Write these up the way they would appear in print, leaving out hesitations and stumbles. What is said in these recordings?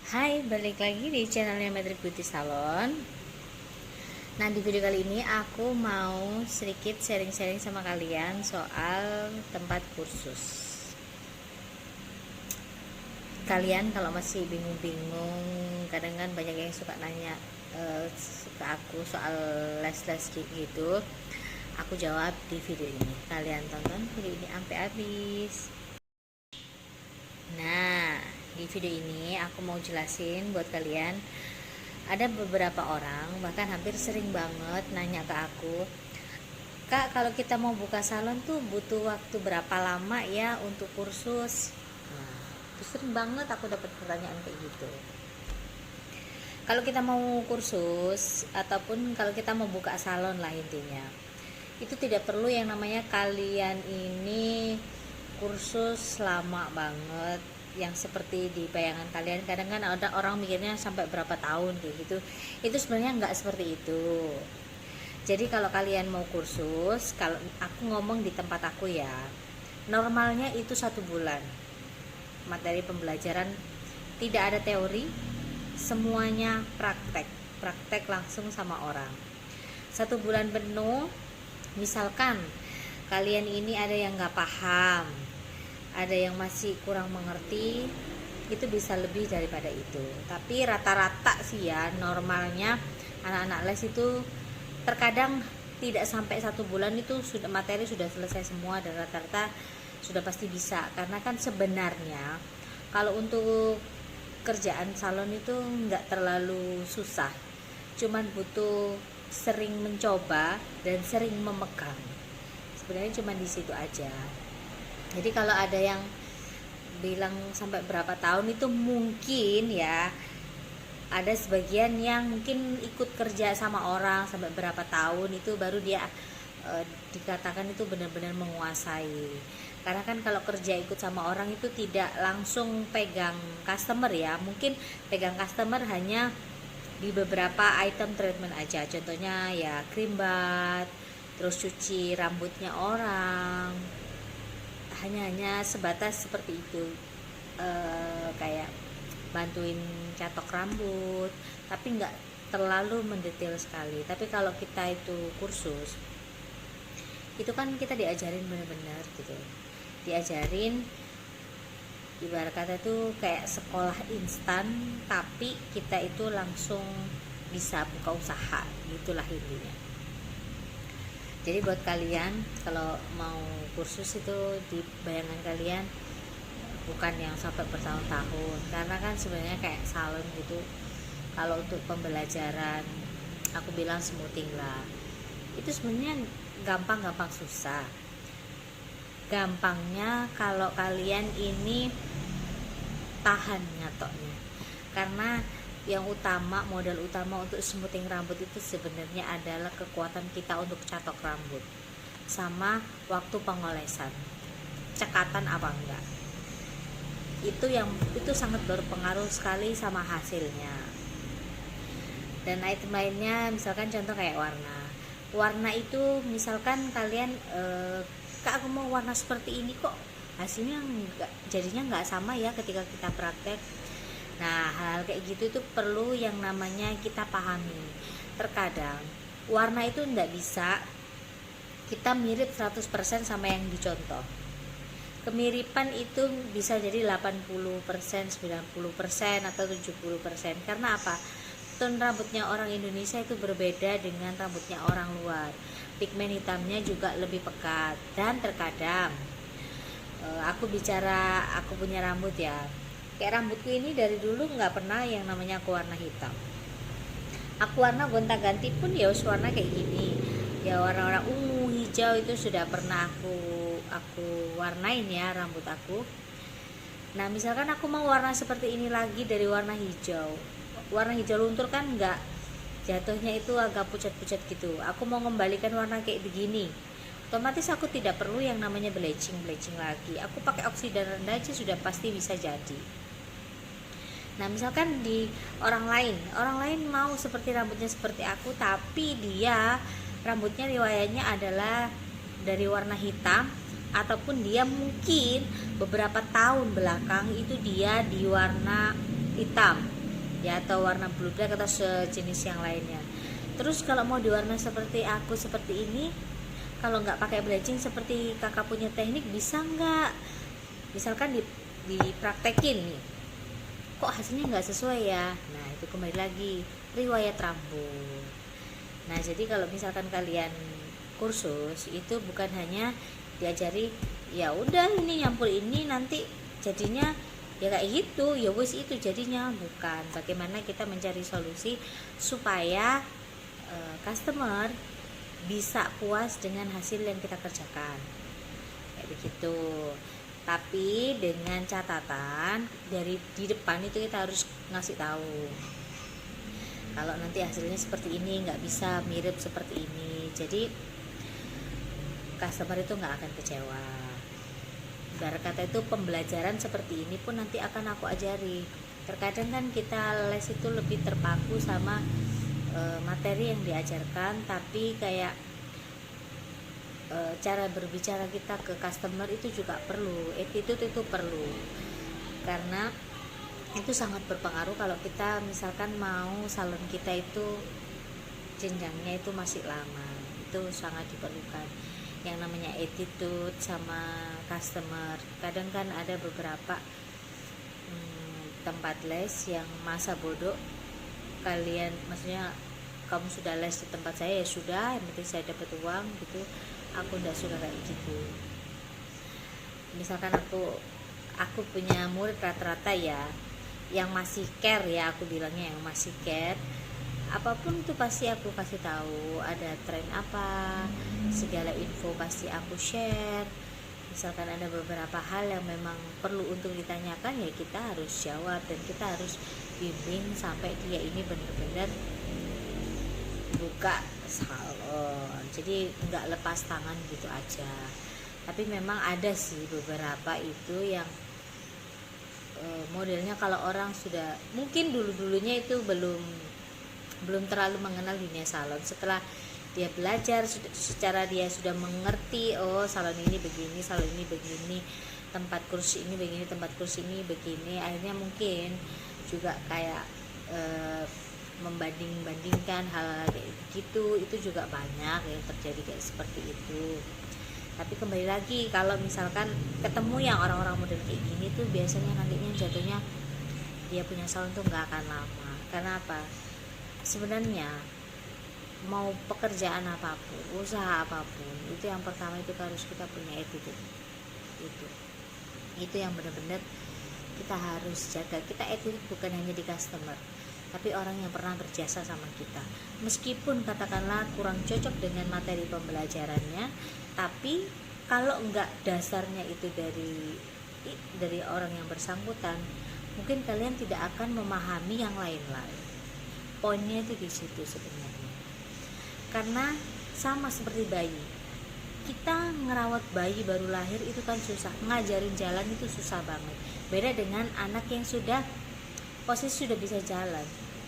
Hai, balik lagi di channelnya Matrix Beauty Salon. Nah, di video kali ini aku mau sedikit sharing-sharing sama kalian soal tempat kursus. Kalian kalau masih bingung-bingung, kadang kan banyak yang suka nanya ke aku soal les-les gitu. Aku jawab di video ini. Kalian tonton video ini sampai habis. Nah, di video ini aku mau jelasin buat kalian. Ada beberapa orang, bahkan hampir sering banget nanya ke aku, Kak, kalau kita mau buka salon tuh butuh waktu berapa lama ya untuk kursus? Nah, itu sering banget aku dapat pertanyaan kayak gitu. Kalau kita mau kursus, ataupun kalau kita mau buka salon lah intinya, itu tidak perlu yang namanya kalian ini kursus lama banget yang seperti di bayangan kalian. Kadang kan ada orang mikirnya sampai berapa tahun kayak gitu. Itu sebenarnya nggak seperti itu. Jadi kalau kalian mau kursus, kalau aku ngomong di tempat aku ya, normalnya itu 1 bulan materi pembelajaran, tidak ada teori, semuanya praktek langsung sama orang. 1 bulan penuh. Misalkan kalian ini ada yang nggak paham, ada yang masih kurang mengerti, itu bisa lebih daripada itu. Tapi rata-rata sih ya, normalnya anak-anak les itu terkadang tidak sampai 1 bulan itu sudah materi sudah selesai semua, dan rata-rata sudah pasti bisa. Karena kan sebenarnya kalau untuk kerjaan salon itu nggak terlalu susah, cuman butuh sering mencoba dan sering memegang. Sebenarnya cuma di situ aja. Jadi kalau ada yang bilang sampai berapa tahun, itu mungkin ya ada sebagian yang mungkin ikut kerja sama orang sampai berapa tahun, itu baru dia dikatakan itu benar-benar menguasai. Karena kan kalau kerja ikut sama orang itu tidak langsung pegang customer ya, mungkin pegang customer hanya di beberapa item treatment aja. Contohnya ya krim bath, terus cuci rambutnya orang, hanya sebatas seperti itu. Kayak bantuin catok rambut, tapi nggak terlalu mendetail sekali. Tapi kalau kita itu kursus, itu kan kita diajarin benar-benar gitu, diajarin ibarat kata tuh kayak sekolah instan, tapi kita itu langsung bisa buka usaha, gitulah intinya. Jadi buat kalian kalau mau kursus itu di bayangan kalian bukan yang sampai bertahun-tahun, karena kan sebenarnya kayak salon gitu. Kalau untuk pembelajaran aku bilang smoothing lah, itu sebenarnya gampang susah. Gampangnya kalau kalian ini tahan nyatoknya, karena yang utama, modal utama untuk smoothing rambut itu sebenarnya adalah kekuatan kita untuk catok rambut sama waktu pengolesan, cekatan apa enggak, itu sangat berpengaruh sekali sama hasilnya. Dan item lainnya misalkan contoh kayak warna itu misalkan kalian Kak, aku mau warna seperti ini, kok hasilnya jadinya nggak sama ya ketika kita praktek. Nah, hal kayak gitu itu perlu yang namanya kita pahami. Terkadang warna itu nggak bisa kita mirip 100% sama yang dicontoh. Kemiripan itu bisa jadi 80%, 90% atau 70%. Karena apa? Tone rambutnya orang Indonesia itu berbeda dengan rambutnya orang luar. Pigmen hitamnya juga lebih pekat. Dan terkadang aku punya rambut ya, kayak rambutku ini dari dulu nggak pernah yang namanya aku warna hitam. Aku warna gonta-ganti pun ya warna kayak gini ya, warna-warna ungu, hijau itu sudah pernah aku warnain ya rambut aku. Nah, misalkan aku mau warna seperti ini lagi dari warna hijau luntur kan nggak, jatuhnya itu agak pucat-pucat gitu. Aku mau mengembalikan warna kayak begini, otomatis aku tidak perlu yang namanya bleaching lagi. Aku pakai oksidan rendah aja sudah pasti bisa jadi. Nah, misalkan di orang lain mau seperti rambutnya seperti aku, tapi dia rambutnya riwayatnya adalah dari warna hitam, ataupun dia mungkin beberapa tahun belakang itu dia di warna hitam ya, atau warna blue black atau sejenis yang lainnya. Terus kalau mau diwarna seperti aku seperti ini, kalau nggak pakai bleaching seperti kakak punya teknik, bisa nggak? Misalkan dipraktekin nih, kok hasilnya nggak sesuai ya. Nah itu kembali lagi riwayat rambut. Nah jadi kalau misalkan kalian kursus itu bukan hanya diajari ya udah ini nyampur ini nanti jadinya ya kayak gitu, ya wis itu jadinya, bukan. Bagaimana kita mencari solusi supaya customer bisa puas dengan hasil yang kita kerjakan kayak begitu. Tapi dengan catatan dari di depan itu kita harus ngasih tahu kalau nanti hasilnya seperti ini, nggak bisa mirip seperti ini, jadi customer itu nggak akan kecewa. Ibarat kata itu pembelajaran seperti ini pun nanti akan aku ajari. Terkadang kan kita les itu lebih terpaku sama materi yang diajarkan, tapi kayak cara berbicara kita ke customer itu juga perlu, attitude itu perlu, karena itu sangat berpengaruh kalau kita misalkan mau salon kita itu jenjangnya itu masih lama, itu sangat diperlukan yang namanya attitude sama customer. Kadang kan ada beberapa tempat les yang masa bodoh, kalian maksudnya kamu sudah les di tempat saya ya sudah, yang penting saya dapat uang gitu. Aku nggak suka kayak gitu. Misalkan aku punya murid rata-rata ya yang masih care, ya aku bilangnya yang masih care, apapun itu pasti aku kasih tahu, ada tren apa, segala info pasti aku share. Misalkan ada beberapa hal yang memang perlu untuk ditanyakan, ya kita harus jawab dan kita harus bimbing sampai dia ini benar-benar buka salon. Jadi nggak lepas tangan gitu aja. Tapi memang ada sih beberapa itu yang modelnya kalau orang sudah mungkin dulunya itu belum terlalu mengenal dunia salon. Setelah dia belajar secara dia sudah mengerti, oh salon ini begini, salon ini begini, tempat kursi ini begini, tempat kursi ini begini, akhirnya mungkin juga kayak membanding-bandingkan hal kayak gitu. Itu juga banyak yang terjadi kayak seperti itu. Tapi kembali lagi, kalau misalkan ketemu yang orang-orang model kayak gini tuh biasanya nantinya jatuhnya dia punya salon tuh nggak akan lama. Karena apa? Sebenarnya mau pekerjaan apapun, usaha apapun, itu yang pertama itu harus kita punya attitude. Itu yang benar-benar kita harus jaga. Kita attitude bukan hanya di customer, tapi orang yang pernah berjasa sama kita. Meskipun katakanlah kurang cocok dengan materi pembelajarannya, tapi kalau enggak dasarnya itu dari orang yang bersangkutan, mungkin kalian tidak akan memahami yang lain-lain. Poinnya itu di situ sebenarnya. Karena sama seperti bayi, kita ngerawat bayi baru lahir itu kan susah, ngajarin jalan itu susah banget. Beda dengan anak yang sudah posisi sudah bisa jalan,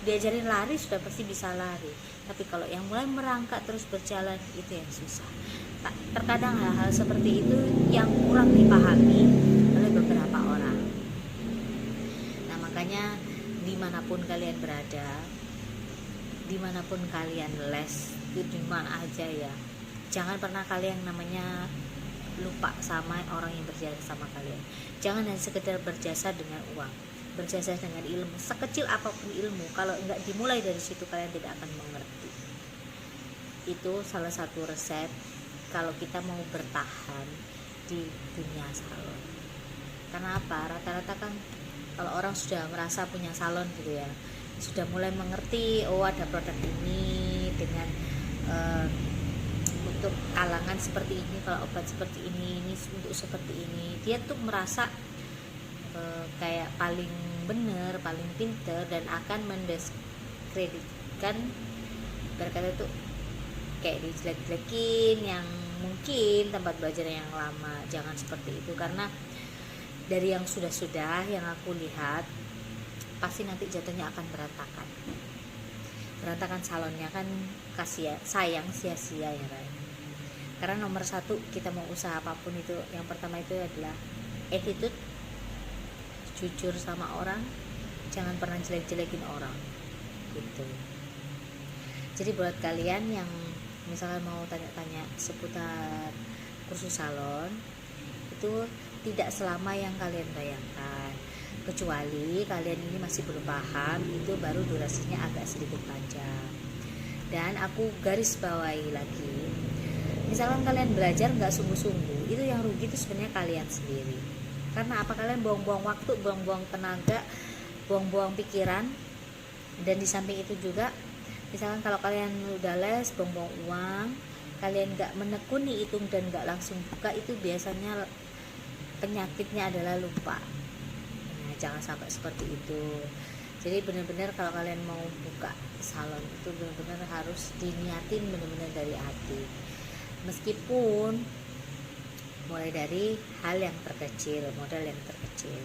diajarin lari sudah pasti bisa lari. Tapi kalau yang mulai merangkak terus berjalan, itu yang susah. Terkadang hal-hal seperti itu yang kurang dipahami oleh beberapa orang. Nah makanya dimanapun kalian berada, dimanapun kalian les, itu dimana aja ya, jangan pernah kalian namanya lupa sama orang yang berjasa sama kalian. Jangan hanya sekedar berjasa dengan uang, berjasa dengan ilmu, sekecil apapun ilmu, kalau enggak dimulai dari situ kalian tidak akan mengerti. Itu salah satu resep kalau kita mau bertahan di dunia salon. Karena apa? Rata-rata kan kalau orang sudah merasa punya salon gitu ya, sudah mulai mengerti, oh ada produk ini dengan untuk kalangan seperti ini, kalau obat seperti ini untuk seperti ini, dia tuh merasa kayak paling benar, paling pinter, dan akan mendiskreditkan, berkata tuh kayak dijelek-jelekin yang mungkin tempat belajar yang lama. Jangan seperti itu, karena dari yang sudah yang aku lihat pasti nanti jatuhnya akan berantakan salonnya kan. Sayang sia-sia ya kan. Karena nomor satu kita mau usaha apapun itu, yang pertama itu adalah attitude, jujur sama orang, jangan pernah jelek-jelekin orang gitu. Jadi buat kalian yang misalnya mau tanya-tanya seputar kursus salon, itu tidak selama yang kalian bayangkan, kecuali kalian ini masih belum paham, itu baru durasinya agak sedikit panjang. Dan aku garis bawahi lagi, misalkan kalian belajar nggak sungguh-sungguh, itu yang rugi itu sebenarnya kalian sendiri. Karena apa? Kalian buang-buang waktu, buang-buang tenaga, buang-buang pikiran. Dan di samping itu juga, misalkan kalau kalian udah les, buang-buang uang, kalian nggak menekuni hitung dan nggak langsung buka, itu biasanya penyakitnya adalah lupa. Nah, jangan sampai seperti itu. Jadi benar-benar kalau kalian mau buka salon itu benar-benar harus diniatin benar-benar dari hati. Meskipun mulai dari hal yang terkecil, modal yang terkecil.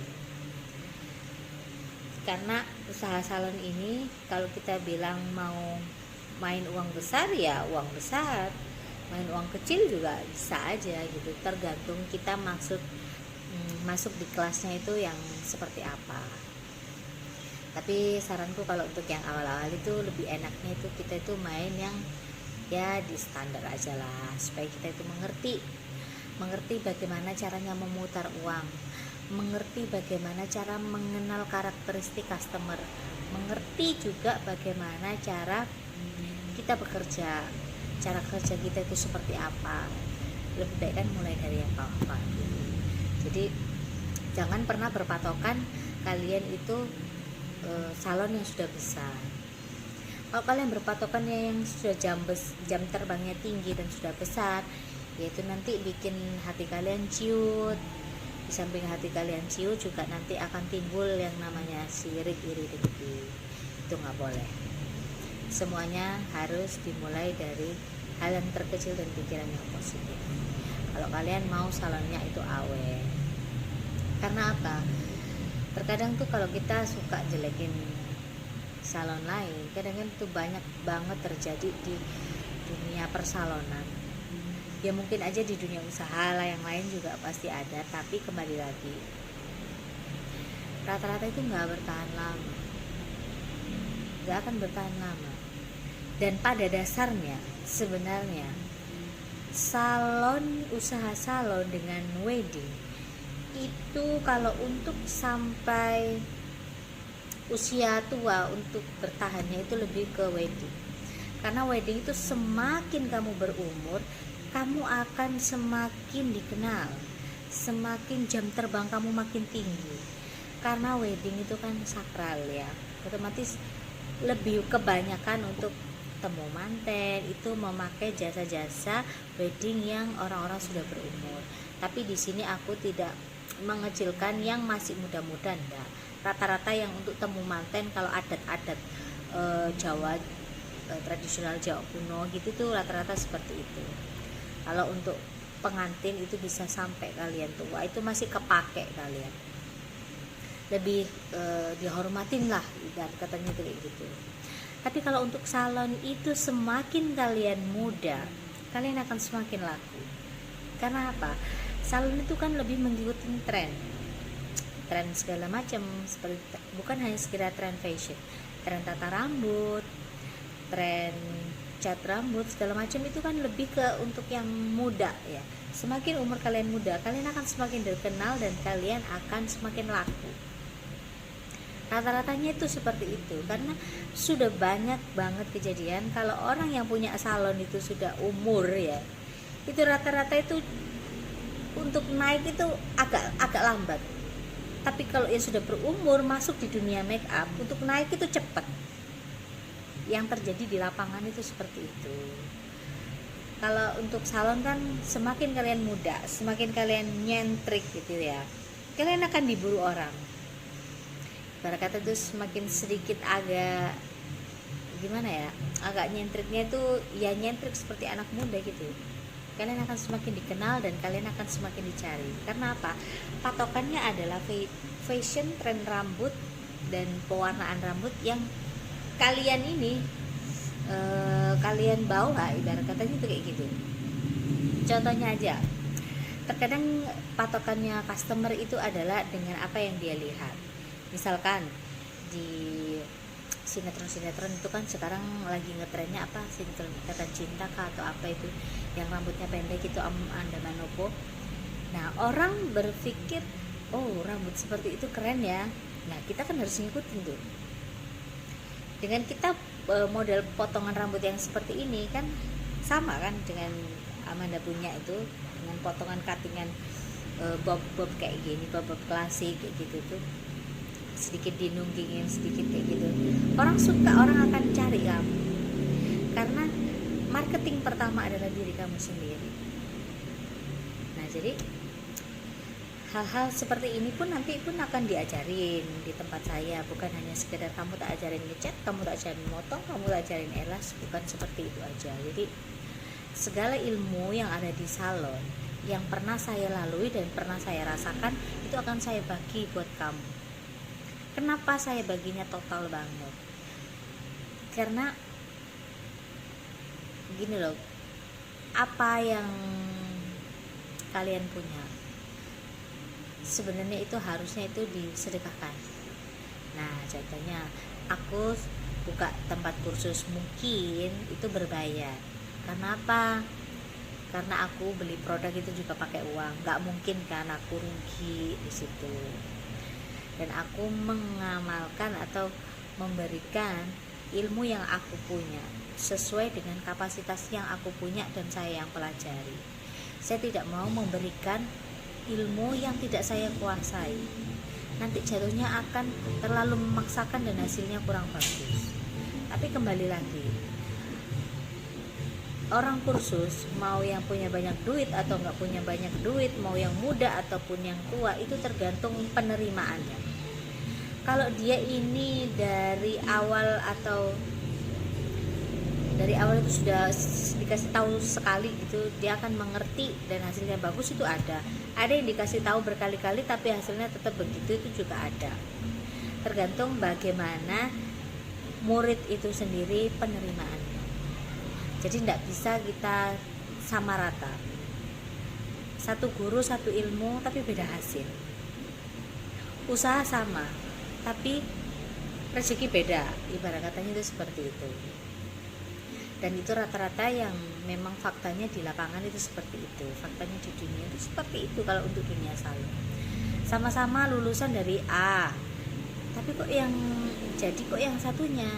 Karena usaha salon ini kalau kita bilang mau main uang besar, ya uang besar, main uang kecil juga bisa aja gitu, tergantung kita masuk di kelasnya itu yang seperti apa. Tapi saranku kalau untuk yang awal-awal itu lebih enaknya itu kita itu main yang ya di standar aja lah, supaya kita itu mengerti bagaimana caranya memutar uang, mengerti bagaimana cara mengenal karakteristik customer, mengerti juga bagaimana cara kita bekerja, cara kerja kita itu seperti apa. Lebih baik kan mulai dari yang bawah gitu. Jadi jangan pernah berpatokan kalian itu salon yang sudah besar. Kalau kalian berpatokannya yang sudah jam terbangnya tinggi dan sudah besar, yaitu nanti bikin hati kalian ciut. Di samping hati kalian ciut juga nanti akan timbul yang namanya sirik, iri, dengki. Itu nggak boleh. Semuanya harus dimulai dari hal yang terkecil dan pikiran yang positif. Kalau kalian mau salonnya itu awet. Karena apa? Terkadang tuh kalau kita suka jelekin salon lain, kadang-kadang itu banyak banget terjadi di dunia persalonan. Ya mungkin aja di dunia usaha lah yang lain juga pasti ada, tapi kembali lagi, rata-rata itu nggak bertahan lama, nggak akan bertahan lama. Dan pada dasarnya sebenarnya usaha salon dengan wedding itu kalau untuk sampai usia tua untuk bertahannya itu lebih ke wedding. Karena wedding itu semakin kamu berumur, kamu akan semakin dikenal, semakin jam terbang kamu makin tinggi. Karena wedding itu kan sakral ya, otomatis lebih kebanyakan untuk temu manten itu memakai jasa-jasa wedding yang orang-orang sudah berumur. Tapi di sini aku tidak mengecilkan yang masih muda-muda, enggak. Rata-rata yang untuk temu manten kalau adat-adat Jawa tradisional Jawa kuno gitu tuh rata-rata seperti itu. Kalau untuk pengantin itu bisa sampai kalian tua itu masih kepake kalian, lebih dihormatin lah dan katanya kayak gitu. Tapi kalau untuk salon itu semakin kalian muda, kalian akan semakin laku. Karena apa? Salon itu kan lebih mengikuti tren segala macam, seperti bukan hanya sekedar tren fashion, tren tata rambut, tren cat rambut segala macam itu kan lebih ke untuk yang muda ya. Semakin umur kalian muda, kalian akan semakin dikenal dan kalian akan semakin laku. Rata-ratanya itu seperti itu, karena sudah banyak banget kejadian kalau orang yang punya salon itu sudah umur ya, itu rata-rata itu untuk naik itu agak lambat. Tapi kalau yang sudah berumur masuk di dunia make up, untuk naik itu cepat. Yang terjadi di lapangan itu seperti itu. Kalau untuk salon kan semakin kalian muda, semakin kalian nyentrik gitu ya, kalian akan diburu orang. Ibarat kata tuh semakin sedikit agak gimana ya, agak nyentriknya itu ya nyentrik seperti anak muda gitu, kalian akan semakin dikenal dan kalian akan semakin dicari. Karena apa? Patokannya adalah fashion, tren rambut dan pewarnaan rambut yang kalian ini kalian bawa, ibarat katanya itu kayak gitu. Contohnya aja, terkadang patokannya customer itu adalah dengan apa yang dia lihat. Misalkan di sinetron itu kan sekarang lagi ngetrennya apa, sinetron Ikatan Cinta kah atau apa itu yang rambutnya pendek itu, Anda Manopo. Nah, orang berpikir, oh rambut seperti itu keren ya. Nah, kita kan harus ngikutin tuh. Dengan kita model potongan rambut yang seperti ini kan sama kan dengan Amanda punya itu, dengan potongan cuttingan bob kayak gini, bob klasik kayak gitu tuh, sedikit dinunggingin sedikit kayak gitu. Orang suka, orang akan cari kamu karena marketing pertama adalah diri kamu sendiri. Nah, jadi hal-hal seperti ini pun nanti pun akan diajarin di tempat saya, bukan hanya sekedar kamu tak ajarin ngecat, kamu tak ajarin motong, kamu tak ajarin elas, bukan seperti itu aja. Jadi segala ilmu yang ada di salon yang pernah saya lalui dan pernah saya rasakan itu akan saya bagi buat kamu. Kenapa saya baginya total banget? Karena gini loh, apa yang kalian punya sebenarnya itu harusnya itu disedekahkan. Nah, contohnya aku buka tempat kursus mungkin itu berbayar. Karena apa? Karena aku beli produk itu juga pakai uang. Nggak mungkin kan aku rugi di situ. Dan aku mengamalkan atau memberikan ilmu yang aku punya sesuai dengan kapasitas yang aku punya dan saya yang pelajari. Saya tidak mau memberikan ilmu yang tidak saya kuasai, nanti jatuhnya akan terlalu memaksakan dan hasilnya kurang bagus. Tapi kembali lagi, orang kursus mau yang punya banyak duit atau nggak punya banyak duit, mau yang muda ataupun yang tua, itu tergantung penerimaannya. Kalau dia ini dari awal itu sudah dikasih tahu sekali gitu, dia akan mengerti dan hasilnya bagus, itu ada yang dikasih tahu berkali-kali tapi hasilnya tetap begitu, itu juga ada. Tergantung bagaimana murid itu sendiri penerimaannya. Jadi tidak bisa kita sama rata, satu guru satu ilmu tapi beda hasil. Usaha sama tapi rezeki beda, ibarat katanya itu seperti itu. Dan itu rata-rata yang memang faktanya di lapangan itu seperti itu, faktanya di dunia itu seperti itu. Kalau untuk dunia salon sama-sama lulusan dari A, tapi kok yang satunya.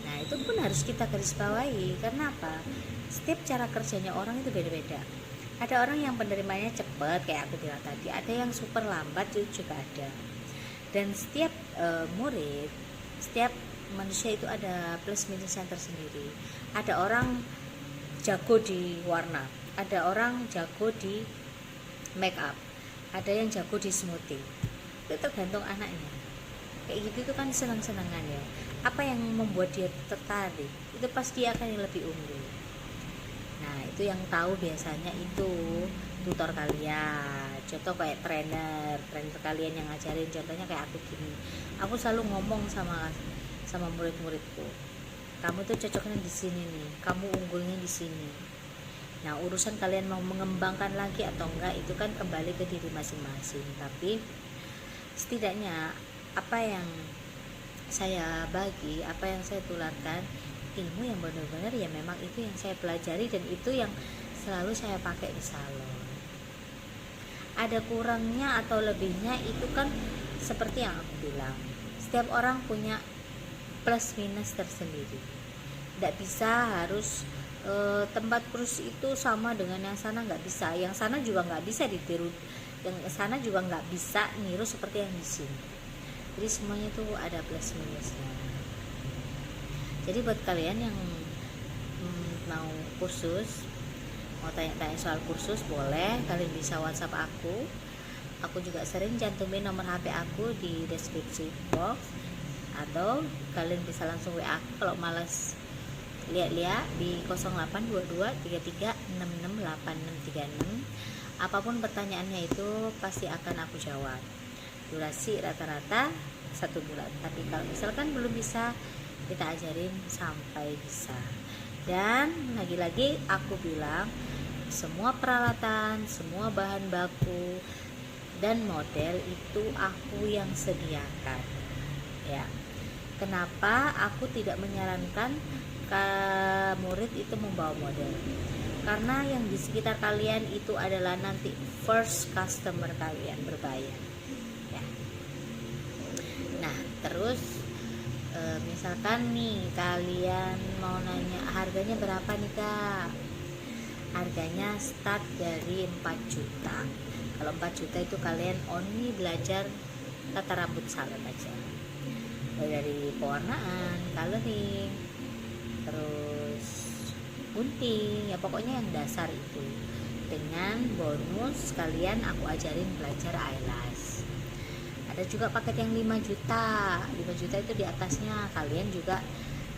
Nah, itu pun harus kita garis bawahi. Karena apa? Setiap cara kerjanya orang itu beda-beda. Ada orang yang penerimaannya cepat kayak aku bilang tadi, ada yang super lambat, itu juga ada. Dan setiap murid, setiap manusia itu ada plus minusnya tersendiri. Ada orang jago di warna, ada orang jago di make up, ada yang jago di smoothing. Itu tergantung anaknya. Kayak gitu itu kan senang-senangan ya. Apa yang membuat dia tertarik, itu pasti akan yang lebih unggul. Nah, itu yang tahu biasanya itu tutor kalian. Contoh kayak trainer kalian yang ngajarin, contohnya kayak aku gini. Aku selalu ngomong sama murid-muridku, kamu tuh cocoknya di sini nih, kamu unggulnya di sini. Nah, urusan kalian mau mengembangkan lagi atau enggak itu kan kembali ke diri masing-masing. Tapi setidaknya apa yang saya bagi, apa yang saya tularkan, ilmu yang benar-benar ya memang itu yang saya pelajari dan itu yang selalu saya pakai di salon. Ada kurangnya atau lebihnya itu kan seperti yang aku bilang, setiap orang punya plus minus tersendiri. Tidak bisa harus tempat kursus itu sama dengan yang sana, nggak bisa. Yang sana juga nggak bisa ditiru, yang sana juga nggak bisa niru seperti yang di sini. Jadi semuanya itu ada plus minusnya. Jadi buat kalian yang mau kursus, mau tanya-tanya soal kursus, boleh kalian bisa WhatsApp aku. Aku juga sering cantumin nomor HP aku di deskripsi box, atau kalian bisa langsung WA aku kalau malas lihat-lihat di 082233668636. Apapun pertanyaannya itu pasti akan aku jawab. Durasi rata-rata 1 bulan, tapi kalau misalkan belum bisa, kita ajarin sampai bisa. Dan lagi-lagi aku bilang, semua peralatan, semua bahan baku dan model itu aku yang sediakan ya. Kenapa aku tidak menyarankan ke murid itu membawa model? Karena yang di sekitar kalian itu adalah nanti first customer kalian berbayar ya. Nah terus misalkan nih kalian mau nanya harganya berapa nih kak, harganya start dari 4 juta. Kalau 4 juta itu kalian only belajar tata rambut salon aja, mulai dari pewarnaan, coloring, terus gunting, ya pokoknya yang dasar itu. Dengan bonus kalian aku ajarin belajar eyelash. Ada juga paket yang 5 juta. 5 juta itu di atasnya kalian juga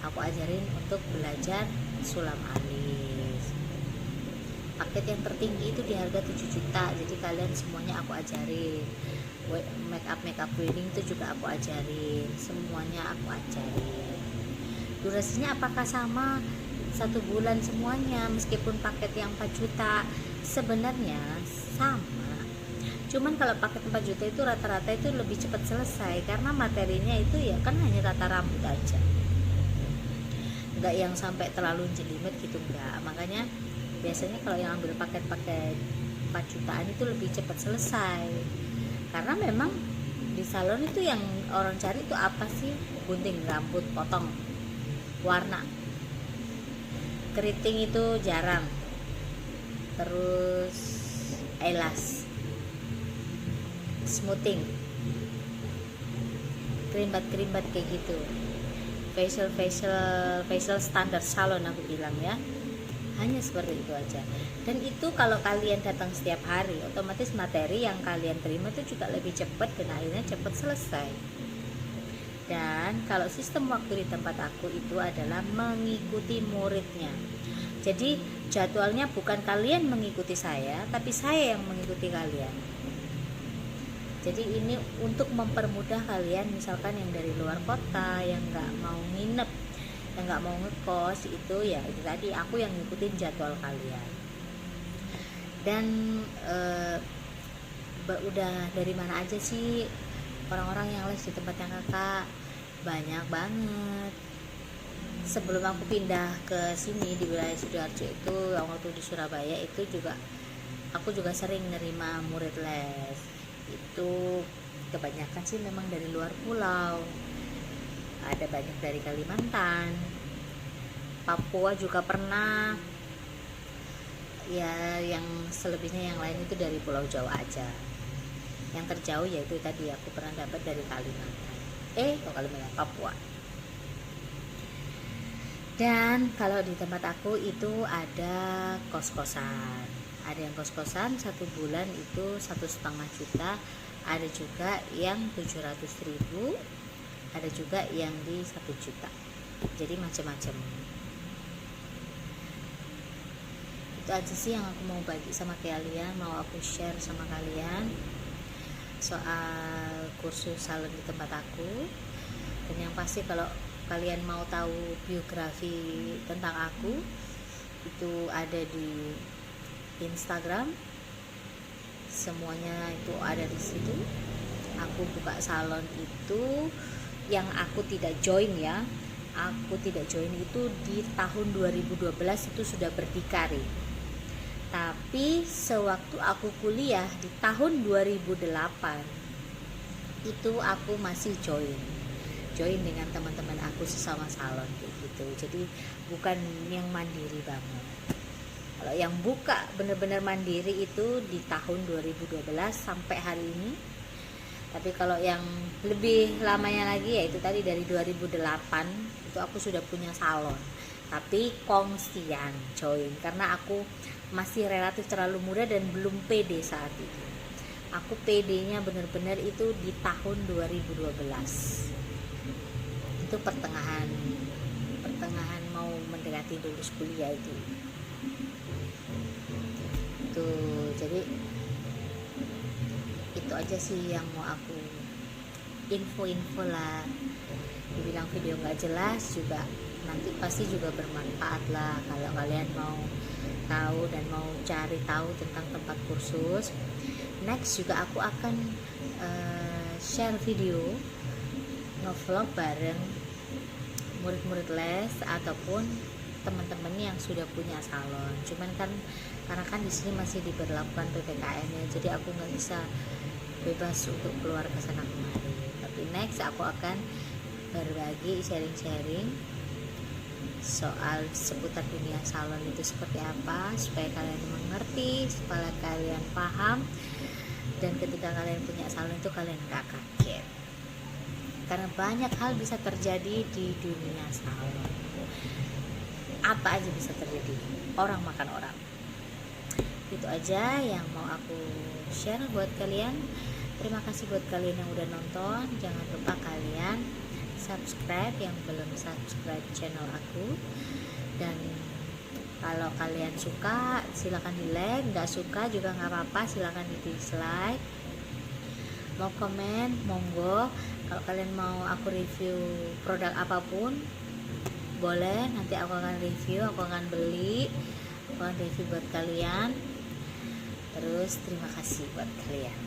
aku ajarin untuk belajar sulam alis. Paket yang tertinggi itu di harga 7 juta. Jadi kalian semuanya aku ajarin. Make up wedding itu juga aku ajarin. Semuanya aku ajarin. Durasinya apakah sama 1 bulan semuanya? Meskipun paket yang 4 juta sebenarnya sama. Cuman kalau paket 4 juta itu rata-rata itu lebih cepat selesai karena materinya itu ya kan hanya tata rambut aja, nggak yang sampai terlalu jelimet gitu, enggak. Makanya biasanya kalau yang ambil paket-paket 4 jutaan itu lebih cepat selesai karena memang di salon itu yang orang cari itu apa sih? Gunting rambut, potong, warna, keriting itu jarang, terus eyelash, smoothing, kerimbat kayak gitu, facial standar salon aku bilang ya, hanya seperti itu aja. Dan itu kalau kalian datang setiap hari, otomatis materi yang kalian terima itu juga lebih cepat dan akhirnya cepat selesai. Dan kalau sistem waktu di tempat aku itu adalah mengikuti muridnya. Jadi jadwalnya bukan kalian mengikuti saya, tapi saya yang mengikuti kalian. Jadi ini untuk mempermudah kalian, misalkan yang dari luar kota, yang nggak mau nginep, yang nggak mau ngekos, itu ya itu tadi aku yang ngikutin jadwal kalian. Dan udah dari mana aja sih orang-orang yang les di tempatnya kakak? Banyak banget. Sebelum aku pindah ke sini di wilayah Sidoarjo itu, waktu di Surabaya itu juga aku juga sering nerima murid les. Itu kebanyakan sih memang dari luar pulau, ada banyak dari Kalimantan, Papua juga pernah ya, yang selebihnya yang lain itu dari Pulau Jawa aja. Yang terjauh yaitu tadi aku pernah dapat dari Kalimantan, Kalimantan, Papua. Dan kalau di tempat aku itu ada kos-kosan, ada yang kos-kosan 1 bulan itu 1,5 juta, ada juga yang 700.000, ada juga yang di 1 juta. Jadi macam-macam. Itu aja sih yang aku mau bagi sama kalian, mau aku share sama kalian soal kursus salon di tempat aku. Dan yang pasti kalau kalian mau tahu biografi tentang aku, itu ada di Instagram, semuanya itu ada di situ. Aku buka salon itu yang aku tidak join ya, aku tidak join itu di tahun 2012 itu sudah berdikari. Tapi sewaktu aku kuliah di tahun 2008 itu aku masih join dengan teman-teman aku sesama salon kayak gitu. Jadi bukan yang mandiri banget. Kalau yang buka benar-benar mandiri itu di tahun 2012 sampai hari ini. Tapi kalau yang lebih lamanya lagi ya itu tadi dari 2008 itu aku sudah punya salon. Tapi kongsian join karena aku masih relatif terlalu muda dan belum pede saat itu. Aku pedenya benar-benar itu di tahun 2012. Itu pertengahan mau mendekati lulus kuliah itu. Jadi itu aja sih yang mau aku info lah. Dibilang video nggak jelas juga nanti pasti juga bermanfaat lah kalau kalian mau tahu dan mau cari tahu tentang tempat kursus. Next juga aku akan share video ngevlog bareng murid-murid les ataupun teman-teman yang sudah punya salon. Cuman kan karena kan di sini masih diberlakukan PPKM ya, jadi aku nggak bisa bebas untuk keluar ke sana kemari. Tapi next aku akan berbagi sharing-sharing soal seputar dunia salon itu seperti apa, supaya kalian mengerti, supaya kalian paham, dan ketika kalian punya salon itu kalian gak kaget, karena banyak hal bisa terjadi di dunia salon. Apa aja bisa terjadi, orang makan orang. Itu aja yang mau aku share buat kalian. Terima kasih buat kalian yang udah nonton. Jangan lupa kalian subscribe yang belum subscribe channel aku. Dan kalau kalian suka silakan di like, nggak suka juga nggak apa-apa, silakan di dislike. Mau komen monggo. Kalau kalian mau aku review produk apapun boleh, nanti aku akan review, aku akan beli, aku akan review buat kalian. Terus terima kasih buat kalian.